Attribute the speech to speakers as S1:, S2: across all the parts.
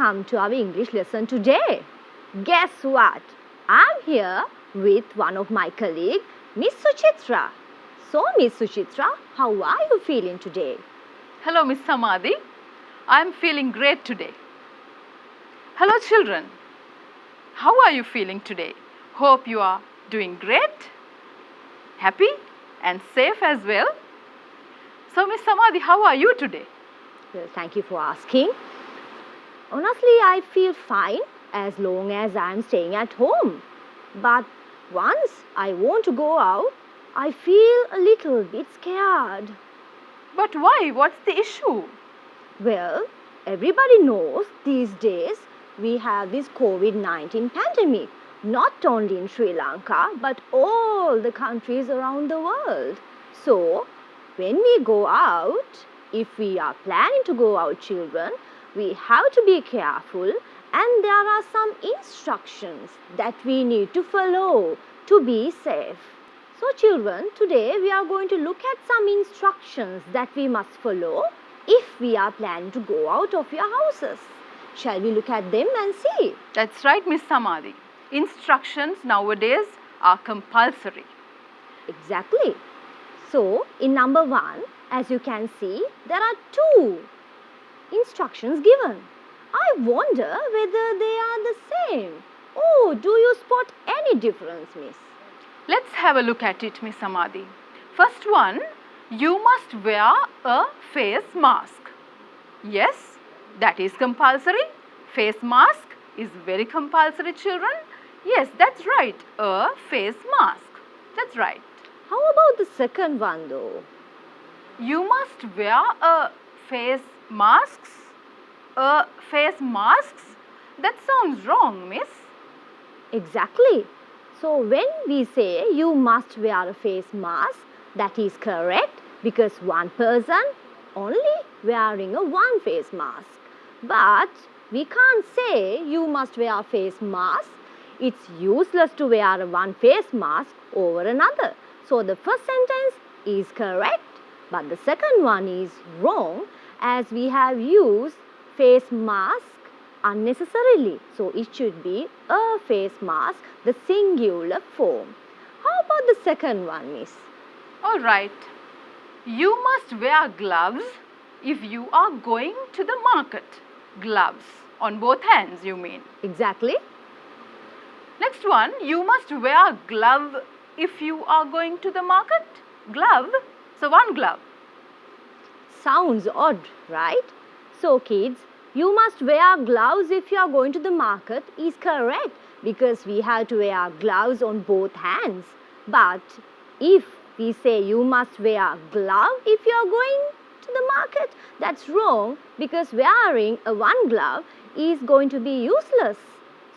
S1: welcome to our English lesson today. Guess what? I'm here with one of my colleagues, Miss Suchitra. So, Miss Suchitra, how are you feeling today?
S2: Hello, Miss Samadhi. I'm feeling great today. Hello, children. How are you feeling today? Hope you are doing great, happy and safe as well. So, Miss Samadhi, how are you today?
S1: Well, thank you for asking. Honestly, I feel fine as long as I'm staying at home. But once I want to go out, I feel a little bit scared.
S2: But why? What's the issue?
S1: Well, everybody knows these days we have this COVID-19 pandemic, not only in Sri Lanka, but all the countries around the world. So, when we go out, if we are planning to go out, children, we have to be careful, and there are some instructions that we need to follow to be safe. So, children, today we are going to look at some instructions that we must follow if we are planning to go out of your houses. Shall we look at them and see?
S2: That's right, Miss Samadhi. Instructions nowadays are compulsory.
S1: Exactly. So, in number 1, as you can see, there are 2 instructions given. I wonder whether they are the same. Oh, do you spot any difference, miss?
S2: Let's have a look at it, Miss Samadhi. First one, you must wear a face mask. Yes, that is compulsory. Face mask is very compulsory, children. Yes, that's right, a face mask. That's right.
S1: How about the second one though?
S2: You must wear a face masks. Face masks? That sounds wrong, miss.
S1: Exactly. So when we say you must wear a face mask, that is correct because one person only wearing a one face mask. But we can't say you must wear a face mask. It's useless to wear a one face mask over another. So the first sentence is correct, but the second one is wrong as we have used face mask unnecessarily. So it should be a face mask, the singular form. How about the second one, miss?
S2: All right. You must wear gloves if you are going to the market. Gloves on both hands, you mean?
S1: Exactly.
S2: Next one, you must wear a glove if you are going to the market. Glove? So one glove.
S1: Sounds odd, right? So kids, you must wear gloves if you are going to the market is correct because we have to wear gloves on both hands. But if we say you must wear glove if you are going to the market, that's wrong because wearing a one glove is going to be useless.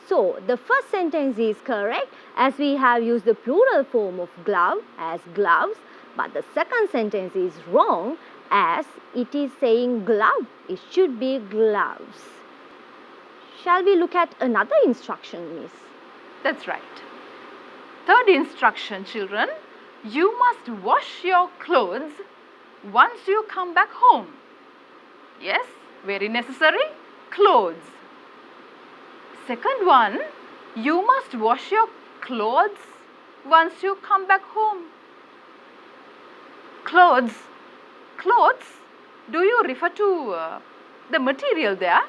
S1: So the first sentence is correct as we have used the plural form of glove as gloves, but the second sentence is wrong as it is saying glove. It should be gloves. Shall we look at another instruction, miss?
S2: That's right. Third instruction, children. You must wash your clothes once you come back home. Yes, very necessary. Clothes. Second one, you must wash your clothes once you come back home. Clothes. Clothes? Do you refer to the material there?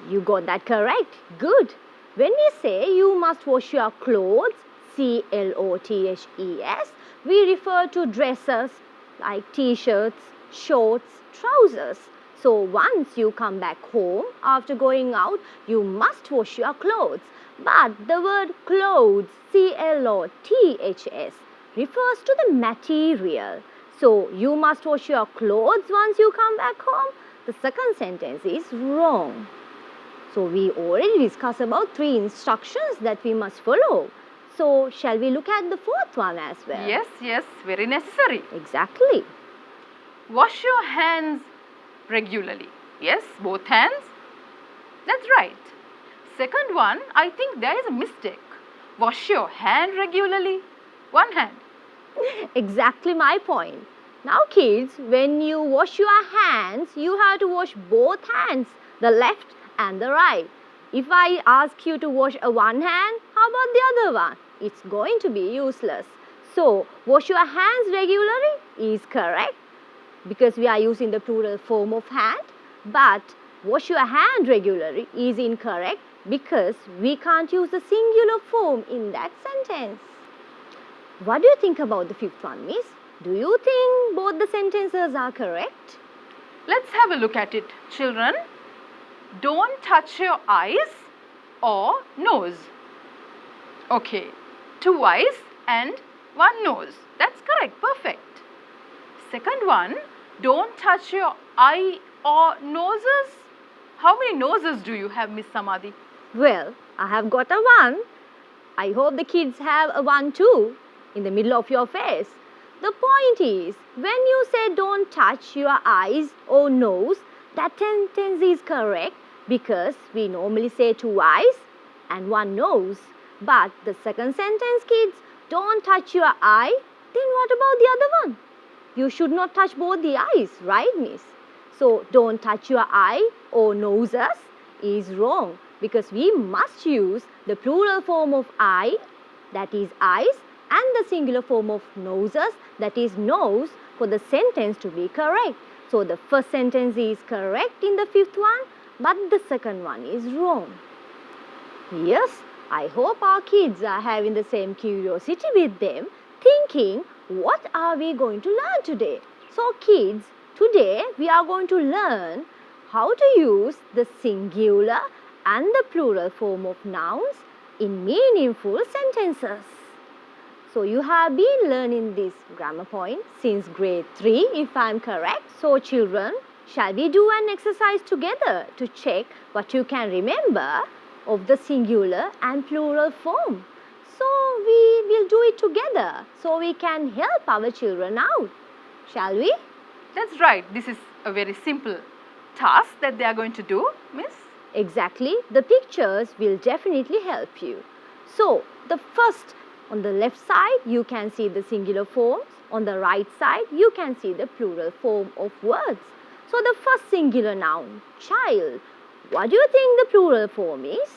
S1: You got that correct. Good. When we say you must wash your clothes, C-L-O-T-H-E-S, we refer to dresses like t-shirts, shorts, trousers. So once you come back home after going out, you must wash your clothes. But the word clothes, C-L-O-T-H-S, refers to the material. So you must wash your clothes once you come back home. The second sentence is wrong. So we already discussed about 3 instructions that we must follow. So shall we look at the fourth one as well?
S2: Yes, yes, very necessary.
S1: Exactly.
S2: Wash your hands regularly. Yes, both hands. That's right. Second one, I think there is a mistake. Wash your hand regularly. One hand.
S1: Exactly my point. Now kids, when you wash your hands, you have to wash both hands, the left and the right. If I ask you to wash one hand, how about the other one? It's going to be useless. So, wash your hands regularly is correct because we are using the plural form of hand. But wash your hand regularly is incorrect because we can't use the singular form in that sentence. What do you think about the fifth one, Miss? Do you think both the sentences are correct?
S2: Let's have a look at it, children. Don't touch your eyes or nose. Okay, 2 eyes and 1 nose. That's correct, perfect. Second one, don't touch your eye or noses. How many noses do you have, Miss Samadhi?
S1: Well, I have got a one. I hope the kids have a one too in the middle of your face. The point is, when you say don't touch your eyes or nose, that sentence is correct because we normally say 2 eyes and 1 nose. But the second sentence, kids, don't touch your eye, then what about the other one? You should not touch both the eyes, right, miss? So, don't touch your eye or noses is wrong because we must use the plural form of eye, that is eyes, and the singular form of noses, that is nose, for the sentence to be correct. So, the first sentence is correct in the fifth one, but the second one is wrong. Yes, I hope our kids are having the same curiosity with them, thinking, what are we going to learn today? So, kids, today we are going to learn how to use the singular and the plural form of nouns in meaningful sentences. So, you have been learning this grammar point since grade 3, if I am correct. So, children, shall we do an exercise together to check what you can remember of the singular and plural form? So, we will do it together so we can help our children out. Shall we?
S2: That's right. This is a very simple task that they are going to do, miss.
S1: Exactly. The pictures will definitely help you. So, the first, on the left side, you can see the singular forms. On the right side, you can see the plural form of words. So, the first singular noun, child. What do you think the plural form is?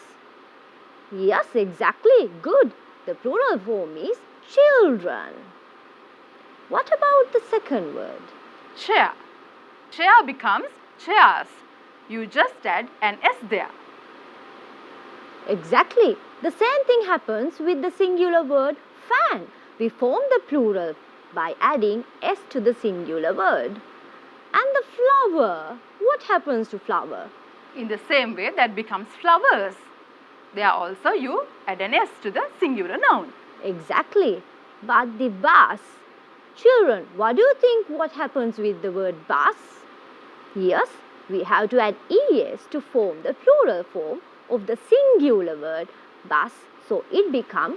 S1: Yes, exactly. Good. The plural form is children. What about the second word?
S2: Chair. Chair becomes chairs. You just add an S there.
S1: Exactly. The same thing happens with the singular word fan. We form the plural by adding S to the singular word. And the flower. What happens to flower?
S2: In the same way, that becomes flowers. There also you add an S to the singular noun.
S1: Exactly. But the bus. Children, what do you think what happens with the word bus? Yes, we have to add ES to form the plural form of the singular word bus. So it becomes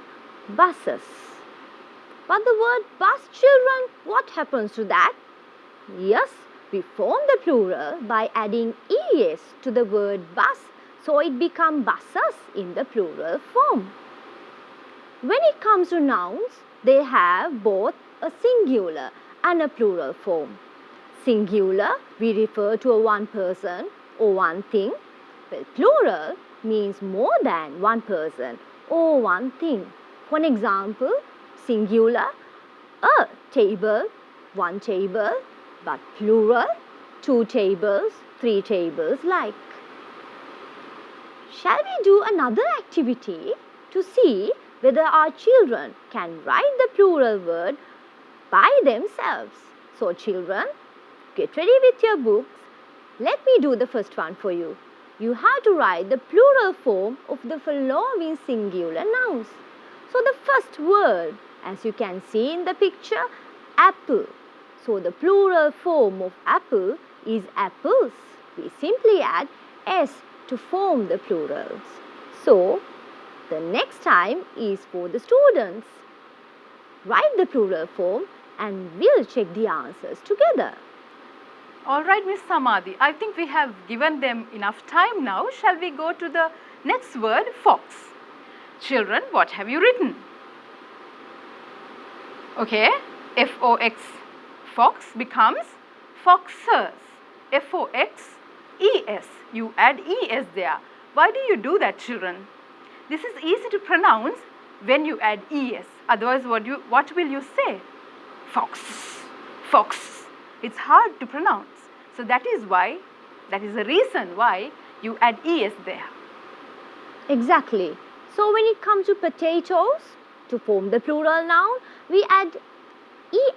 S1: buses. But the word bus, children, what happens to that? Yes, we form the plural by adding ES to the word bus. So it becomes buses in the plural form. When it comes to nouns, they have both a singular and a plural form. Singular, we refer to a one person or one thing. Well, plural means more than one person or one thing. For an example, singular, a table, one table, but plural, 2 tables, 3 tables like. Shall we do another activity to see whether our children can write the plural word by themselves? So, children, get ready with your books. Let me do the first one for you. You have to write the plural form of the following singular nouns. So, the first word, as you can see in the picture, apple. So, the plural form of apple is apples. We simply add S to form the plurals. So, the next time is for the students. Write the plural form and we'll check the answers together.
S2: All right, Miss Samadhi, I think we have given them enough time now. Shall we go to the next word, fox? Children, what have you written? Okay, F-O-X, fox becomes foxes. F-O-X, es. You add es there. Why do you do that, children? This is easy to pronounce when you add es. Otherwise, what will you say? Fox, fox. It's hard to pronounce. So that is the reason why you add es there.
S1: Exactly. So when it comes to potatoes, to form the plural noun, we add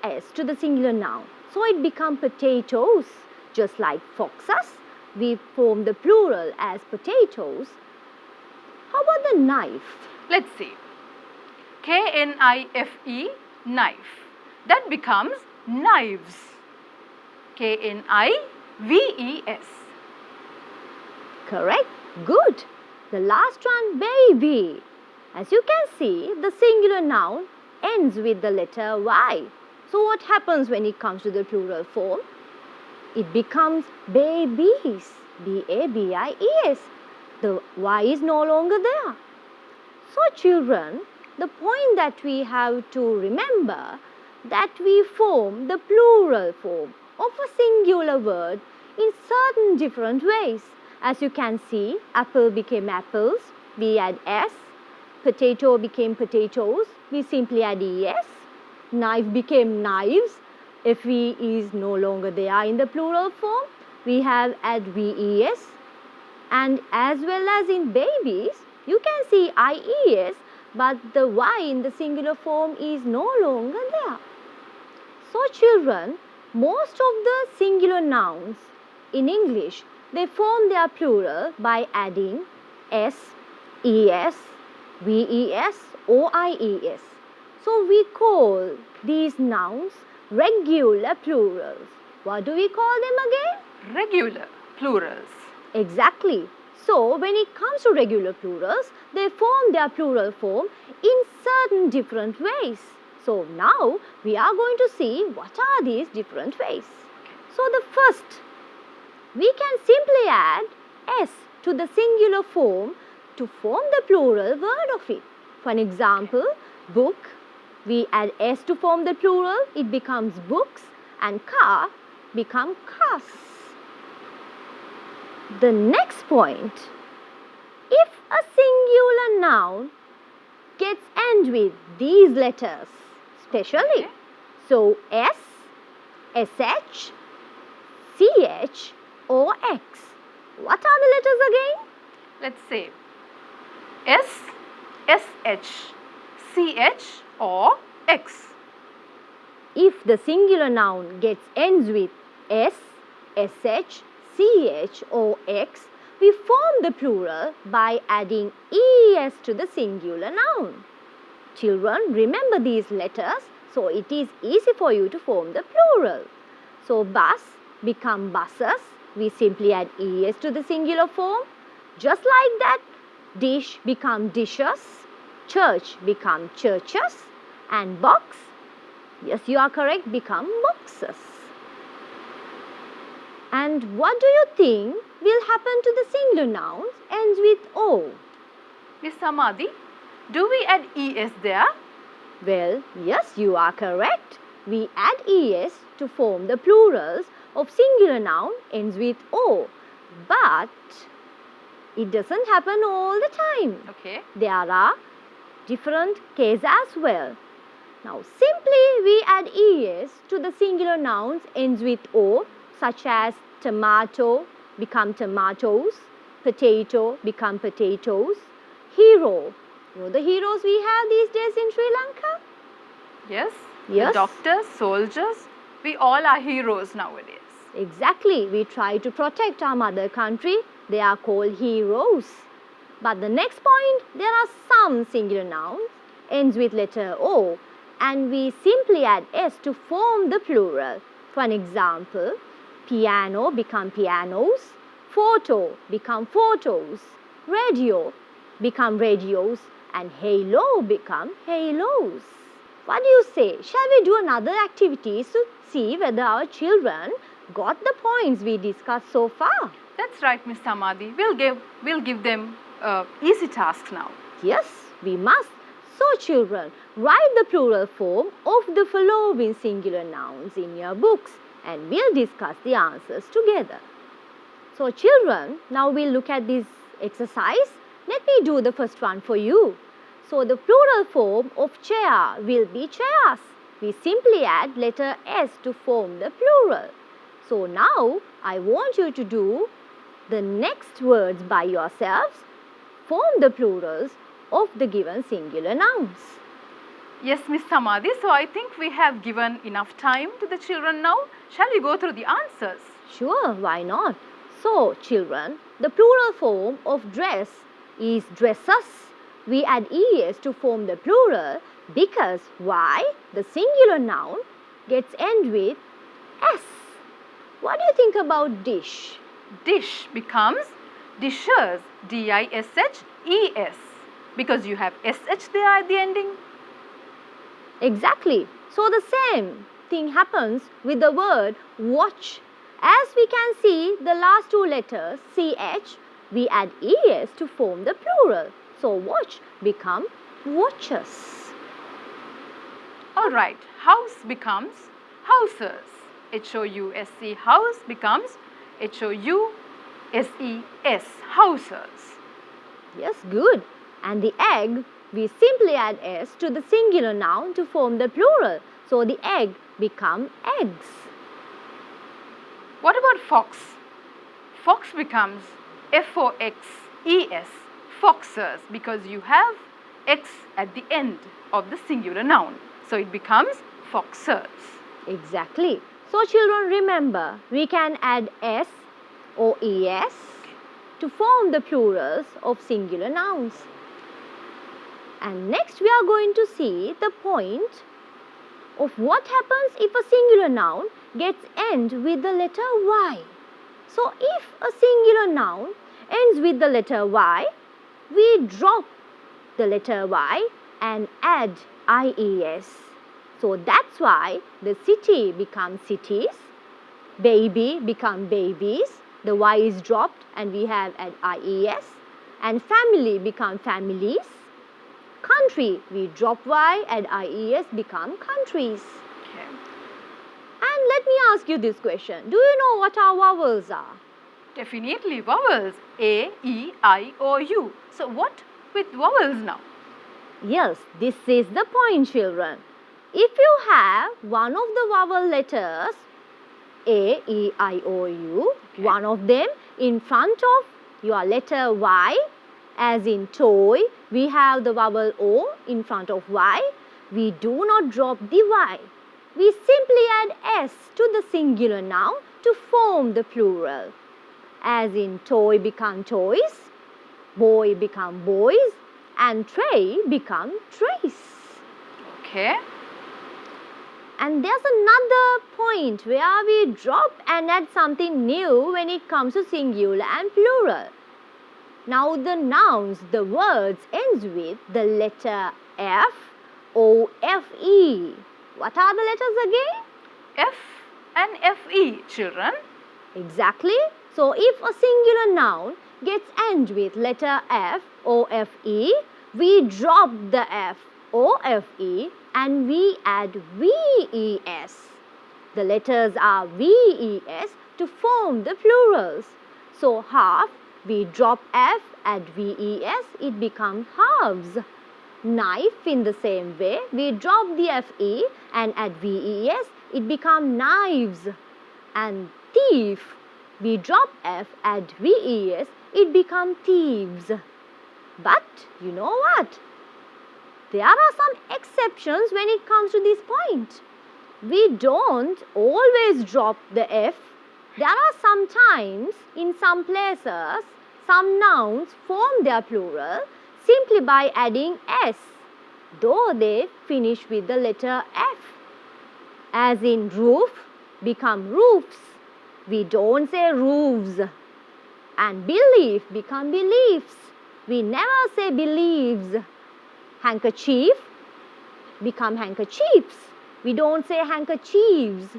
S1: es to the singular noun. So it becomes potatoes. Just like foxes, we form the plural as potatoes. How about the knife?
S2: Let's see. K-N-I-F-E, knife. That becomes knives. K-N-I-V-E-S.
S1: Correct? Good. The last one, baby. As you can see, the singular noun ends with the letter Y. So what happens when it comes to the plural form? It becomes babies. B-A-B-I-E-S. The Y is no longer there. So children, the point that we have to remember that we form the plural form of a singular word in certain different ways. As you can see, apple became apples, we add S. Potato became potatoes, we simply add ES. Knife became knives, FE is no longer there in the plural form, we have add VES. And as well as in babies, you can see IES, but the Y in the singular form is no longer there. So children, most of the singular nouns in English, they form their plural by adding S, ES, VES or IES. So we call these nouns regular plurals. What do we call them again?
S2: Regular plurals.
S1: Exactly. So when it comes to regular plurals, they form their plural form in certain different ways. So now we are going to see what are these different ways. So the first, we can simply add S to the singular form to form the plural word of it. For an example, book, we add S to form the plural, it becomes books, and car become cars. The next point, if a singular noun gets end with these letters, specially, so S, SH, CH or X. What are the letters again?
S2: Let's say S, SH, CH or X.
S1: If the singular noun ends with S, SH, CH or X, we form the plural by adding ES to the singular noun. Children, remember these letters, so it is easy for you to form the plural. So bus become buses, we simply add ES to the singular form. Just like that, dish become dishes, church become churches, and box, yes you are correct, become boxes. And what do you think will happen to the singular nouns ends with O?
S2: Miss Samadhi, do we add ES there?
S1: Well, yes, you are correct. We add ES to form the plurals of singular noun ends with O. But it doesn't happen all the time.
S2: Okay.
S1: There are different cases as well. Now, simply we add ES to the singular nouns ends with O, such as tomato become tomatoes, potato become potatoes, hero. You know the heroes we have these days in Sri Lanka?
S2: Yes.
S1: Yes.
S2: The doctors, soldiers, we all are heroes nowadays.
S1: Exactly. We try to protect our mother country. They are called heroes. But the next point, there are some singular nouns ends with letter O, and we simply add S to form the plural. For an example, piano become pianos, photo become photos, radio become radios, and halo become halos. What do you say? Shall we do another activity to see whether our children got the points we discussed so far?
S2: That's right, Miss Samadhi. We'll give them easy tasks now.
S1: Yes, we must. So children, write the plural form of the following singular nouns in your books and we'll discuss the answers together. So children, now we'll look at this exercise. Let me do the first one for you. So the plural form of chair will be chairs. We simply add letter S to form the plural. So now I want you to do the next words by yourselves. Form the plurals of the given singular nouns.
S2: Yes, Miss Samadhi. So I think we have given enough time to the children now. Shall we go through the answers?
S1: Sure, why not? So, children, the plural form of dress is dresses. We add es to form the plural because why? The singular noun gets end with s. What do you think about dish?
S2: Dish becomes dishes, D-I-S-H-E-S, because you have SH there at the ending.
S1: Exactly. So the same thing happens with the word watch. As we can see the last two letters CH, we add ES to form the plural. So watch become watches.
S2: Alright, house becomes houses. H-O-U-S-E, house becomes H-O-U-S-E-S, houses.
S1: Yes, good. And the egg, we simply add S to the singular noun to form the plural. So the egg become eggs.
S2: What about fox? Fox becomes F-O-X-E-S, foxes, because you have X at the end of the singular noun. So it becomes foxes.
S1: Exactly. So children, remember, we can add S or ES to form the plurals of singular nouns. And next we are going to see the point of what happens if a singular noun gets end with the letter Y. So if a singular noun ends with the letter Y, we drop the letter Y and add IES. So that's why the city becomes cities, baby become babies, the Y is dropped and we have add IES, and family become families. Country, we drop Y, add IES, become countries.
S2: Okay.
S1: And let me ask you this question. Do you know what our vowels are?
S2: Definitely vowels, A, E, I, O, U. So what with vowels now?
S1: Yes, this is the point, children. If you have one of the vowel letters, A, E, I, O, U,
S2: Okay.
S1: one of them in front of your letter Y, as in toy, we have the vowel O in front of Y. We do not drop the Y. We simply add S to the singular noun to form the plural. As in toy become toys, boy become boys, and tray become trays.
S2: Okay.
S1: And there's another point where we drop and add something new when it comes to singular and plural. Now the nouns, the words ends with the letter F, O, F, E. What are the letters again?
S2: F and F-E, children.
S1: Exactly. So if a singular noun gets end with letter F, O, F, E, we drop the F, O, F, E and we add VES. The letters are VES to form the plurals. So half, we drop F, add VES, it becomes halves. Knife, in the same way, we drop the FE and add VES, it becomes knives. And thief, we drop F, add VES, it becomes thieves. But you know what? There are some exceptions when it comes to this point. We don't always drop the F. There are sometimes, in some places, some nouns form their plural simply by adding S, though they finish with the letter F. As in roof become roofs. We don't say roofs. And belief become beliefs. We never say believes. Handkerchief become handkerchiefs. We don't say handkerchiefs.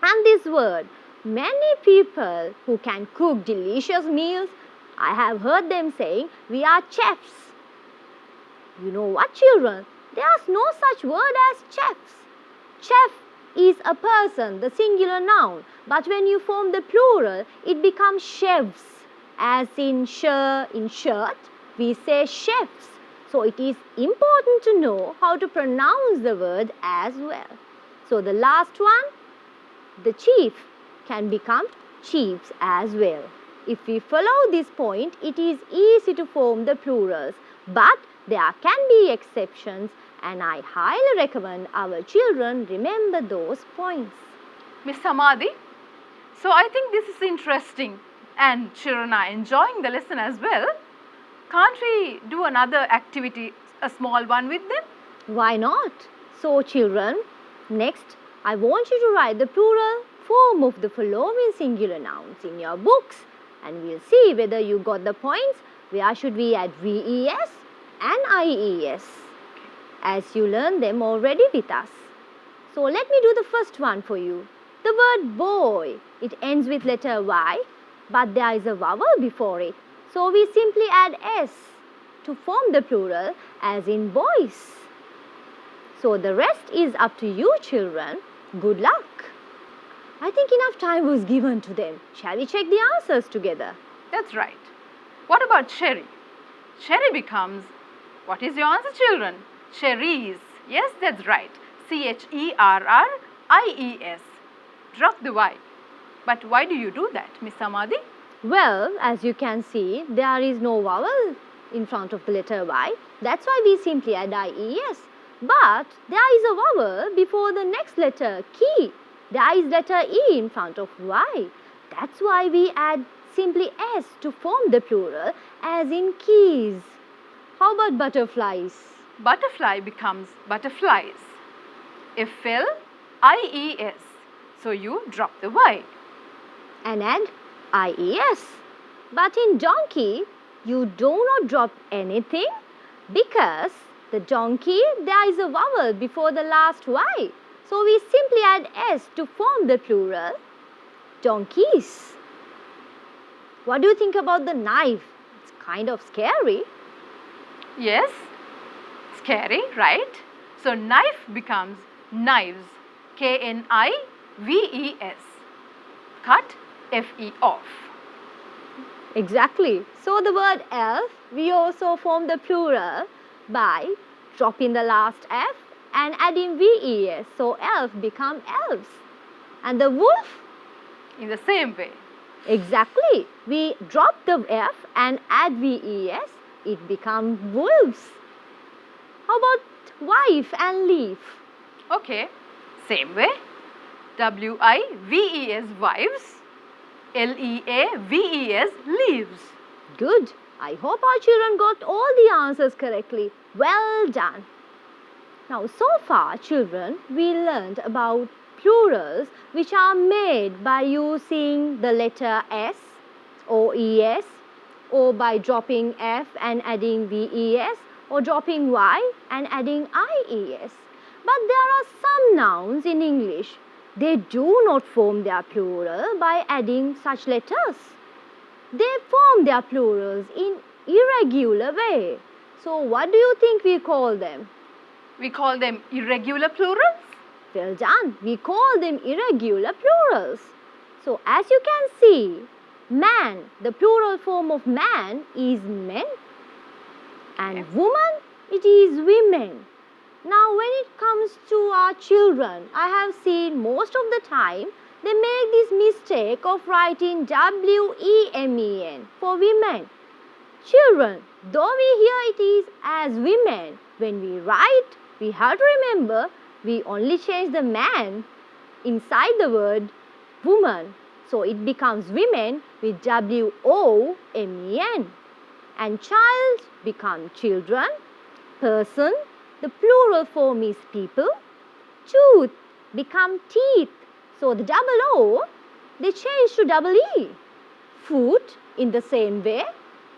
S1: And this word, many people who can cook delicious meals, I have heard them saying, we are chefs. You know what, children? There's no such word as chefs. Chef is a person, the singular noun. But when you form the plural, it becomes chefs. As in shirt, we say chefs. So it is important to know how to pronounce the word as well. So the last one, the chief, can become chiefs as well. If we follow this point, it is easy to form the plurals. But there can be exceptions, and I highly recommend our children remember those points.
S2: Miss Samadhi, so I think this is interesting and children are enjoying the lesson as well. Can't we do another activity, a small one with them?
S1: Why not? So children, next I want you to write the plural form of the following singular nouns in your books, and we'll see whether you got the points. Where should we add VES and IES, as you learned them already with us. So let me do the first one for you. The word boy, it ends with letter Y, but there is a vowel before it. So we simply add S to form the plural, as in boys. So the rest is up to you children. Good luck. I think enough time was given to them. Shall we check the answers together?
S2: That's right. What about cherry? Cherry becomes, what is your answer children? Cherries. Yes, that's right. CHERRIES. Drop the Y. But why do you do that, Miss Samadhi?
S1: Well, as you can see, there is no vowel in front of the letter Y. That's why we simply add IES. But there is a vowel before the next letter, key. There is letter E in front of Y. That's why we add simply S to form the plural, as in keys. How about butterflies?
S2: Butterfly becomes butterflies. FLIES. So you drop the Y.
S1: And add IES. But in donkey, you do not drop anything, because the donkey, there is a vowel before the last Y. So we simply add S to form the plural, donkeys. What do you think about the knife? It's kind of scary.
S2: Yes, scary, right? So knife becomes knives. KNIVES. Cut FE off.
S1: Exactly. So the word elf, we also form the plural by dropping the last F and adding VES. So elf become elves. And the wolf?
S2: In the same way.
S1: Exactly. We drop the F and add VES. It becomes wolves. How about wife and leaf?
S2: Okay, same way. WIVES, wives. LEAVES, leaves.
S1: Good. I hope our children got all the answers correctly. Well done. Now, so far, children, we learned about plurals which are made by using the letter S or ES, or by dropping F and adding VES, or dropping Y and adding IES. But there are some nouns in English. They do not form their plural by adding such letters. They form their plurals in irregular way. So what do you think we call them?
S2: We call them irregular plurals.
S1: Well done. We call them irregular plurals. So as you can see, man, the plural form of man is men, and woman, it is women. Now when it comes to our children, I have seen most of the time they make this mistake of writing WEMEN for women. Children, though we hear it is as women, when we write, we have to remember we only change the man inside the word woman. So it becomes women with WOMEN. And child become children, person, the plural form is people, tooth become teeth. So the double O, they change to double E. Foot, in the same way,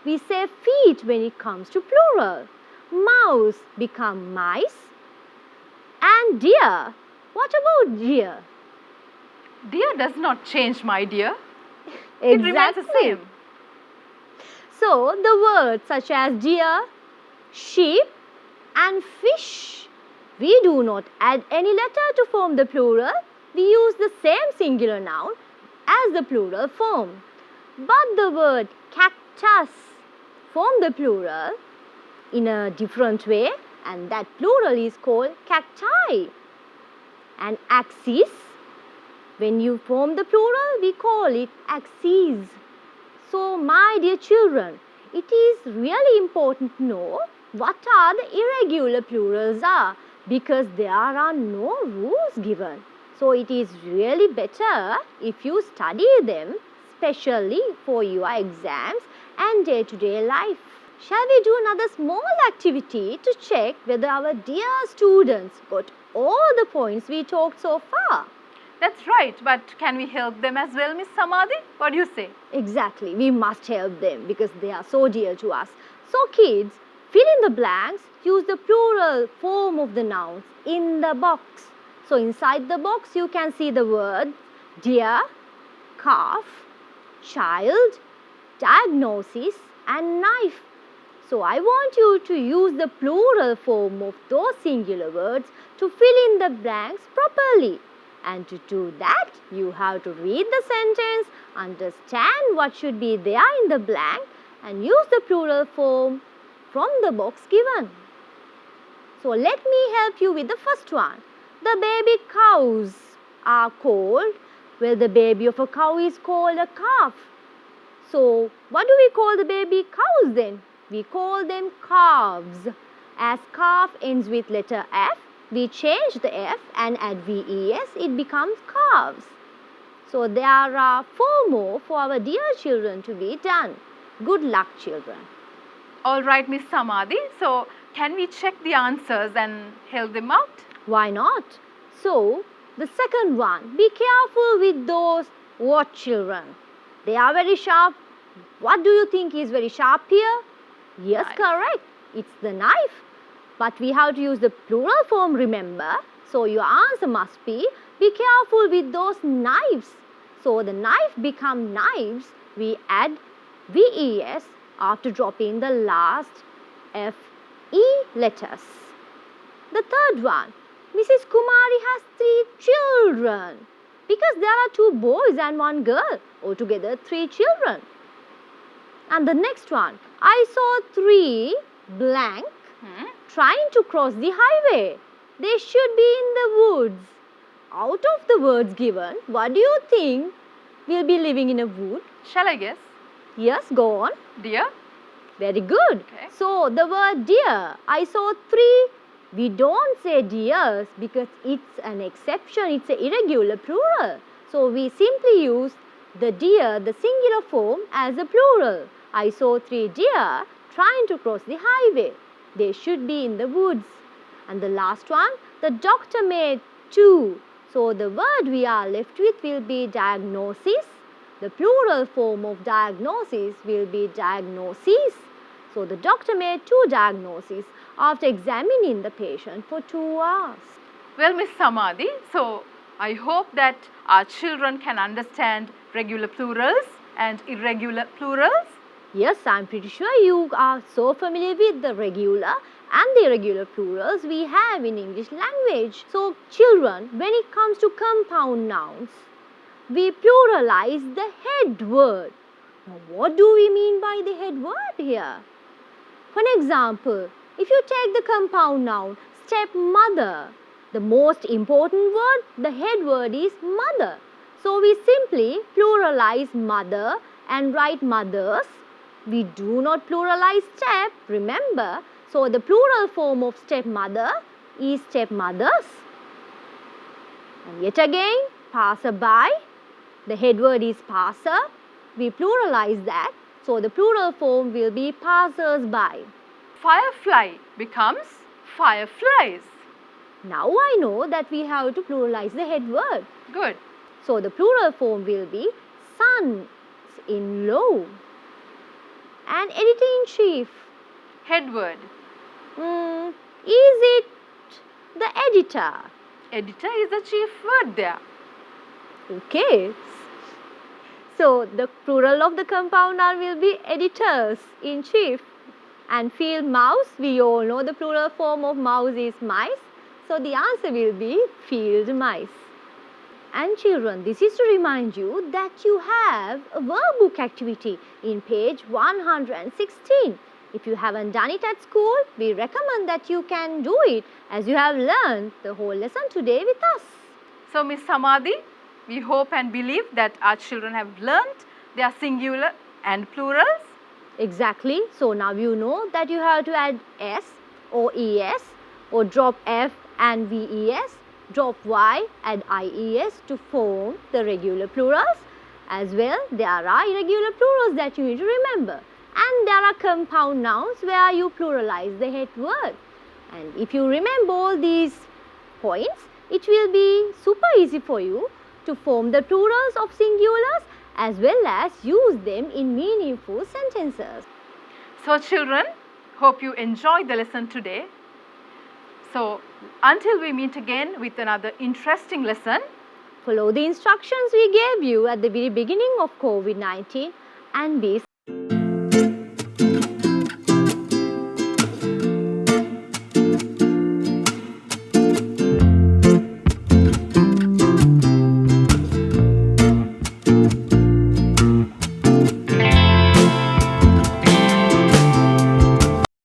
S1: we say feet when it comes to plural. Mouse become mice. And deer, what about deer?
S2: Deer does not change, my dear.
S1: Exactly.
S2: It remains the same.
S1: So the words such as deer, sheep and fish We do not add any letter to form the plural. We use the same singular noun as the plural form. But the word cactus form the plural in a different way, and that plural is called cacti. And axis, when you form the plural, we call it axes. So, my dear children, it is really important to know what are the irregular plurals are, because there are no rules given. So, it is really better if you study them specially for your exams and day-to-day life. Shall we do another small activity to check whether our dear students got all the points we talked so far?
S2: That's right, but can we help them as well, Miss Samadhi? What do you say?
S1: Exactly, we must help them because they are so dear to us. So kids, fill in the blanks, use the plural form of the nouns in the box. So inside the box you can see the word dear, calf, child, diagnosis and knife. So I want you to use the plural form of those singular words to fill in the blanks properly. And to do that, you have to read the sentence, understand what should be there in the blank and use the plural form from the box given. So let me help you with the first one. The baby cows are called, well, the baby of a cow is called a calf. So what do we call the baby cows then? We call them calves. As calf ends with letter F, we change the F and add VES, it becomes calves. So there are 4 more for our dear children to be done. Good luck, children.
S2: All right, Miss Samadhi. So, can we check the answers and help them out?
S1: Why not? So, the second one, be careful with those what children? They are very sharp. What do you think is very sharp here? Yes,
S2: Knife.
S1: correct. It's the knife. But we have to use the plural form, remember. So your answer must be careful with those knives. So the knife become knives. We add VES after dropping the last FE letters. The third one, Mrs. Kumari has 3 children. Because there are 2 boys and 1 girl. Altogether 3 children. And the next one, I saw 3 blank trying to cross the highway. They should be in the woods. Out of the words given, what do you think will be living in a wood?
S2: Shall I guess?
S1: Yes, go on.
S2: Deer?
S1: Very good.
S2: Okay.
S1: So the word deer, I saw 3. We don't say deers because it's an exception. It's an irregular plural. So we simply use the deer, the singular form, as a plural. I saw 3 deer trying to cross the highway. They should be in the woods. And the last one, the doctor made 2. So the word we are left with will be diagnosis. The plural form of diagnosis will be diagnoses. So the doctor made 2 diagnoses after examining the patient for 2 hours.
S2: Well, Miss Samadhi, so I hope that our children can understand regular plurals and irregular plurals.
S1: Yes, I'm pretty sure you are so familiar with the regular and the irregular plurals we have in English language. So, children, when it comes to compound nouns, we pluralize the head word. Now, what do we mean by the head word here? For an example, if you take the compound noun stepmother, the most important word, the head word is mother. So, we simply pluralize mother and write mothers. We do not pluralize step, remember. So, the plural form of stepmother is stepmothers. And yet again, passerby, the head word is passer. We pluralize that. So, the plural form will be passers-by.
S2: Firefly becomes fireflies.
S1: Now I know that we have to pluralize the head word.
S2: Good.
S1: So, the plural form will be sons-in-law. And editor-in-chief.
S2: Head word.
S1: Is it the editor?
S2: Editor is the chief word there.
S1: Okay. So, the plural of the compound noun will be editors-in-chief. And field mouse, we all know the plural form of mouse is mice. So the answer will be field mice. And children, this is to remind you that you have a workbook activity in page 116. If you haven't done it at school, we recommend that you can do it as you have learned the whole lesson today with us.
S2: So Miss Samadhi, we hope and believe that our children have learnt their singular and plurals.
S1: Exactly. So now you know that you have to add S or ES or drop F and VES, drop Y, add IES to form the regular plurals. As well, there are irregular plurals that you need to remember. And there are compound nouns where you pluralize the head word. And if you remember all these points, it will be super easy for you to form the plurals of singulars as well as use them in meaningful sentences.
S2: So children, hope you enjoyed the lesson today. So until we meet again with another interesting lesson,
S1: follow the instructions we gave you at the very beginning of COVID-19 and be